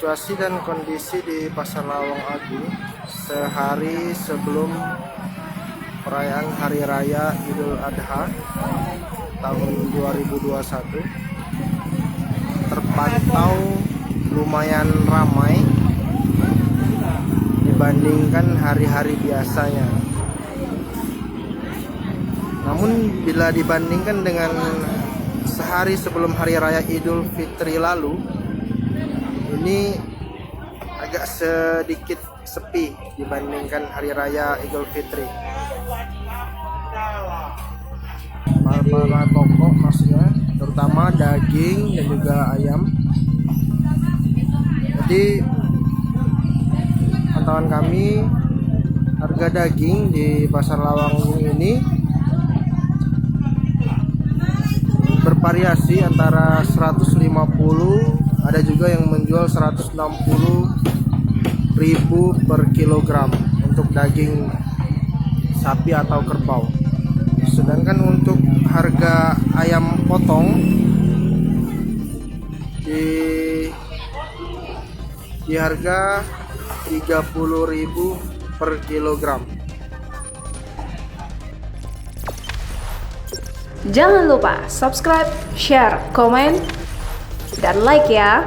situasi dan kondisi di Pasar Lawang Agung sehari sebelum perayaan Hari Raya Idul Adha tahun 2021 terpantau lumayan ramai dibandingkan hari-hari biasanya. Namun bila dibandingkan dengan sehari sebelum Hari Raya Idul Fitri lalu, ini agak sedikit sepi dibandingkan Hari Raya Idul Fitri. Para toko maksudnya, terutama daging dan juga ayam. Jadi pantauan kami, harga daging di Pasar Lawang Agung ini bervariasi antara 150, ada juga yang menjual 160.000 per kilogram untuk daging sapi atau kerbau. Sedangkan untuk harga ayam potong di harga 30.000 per kilogram. Jangan lupa subscribe, share, komen, dan like ya.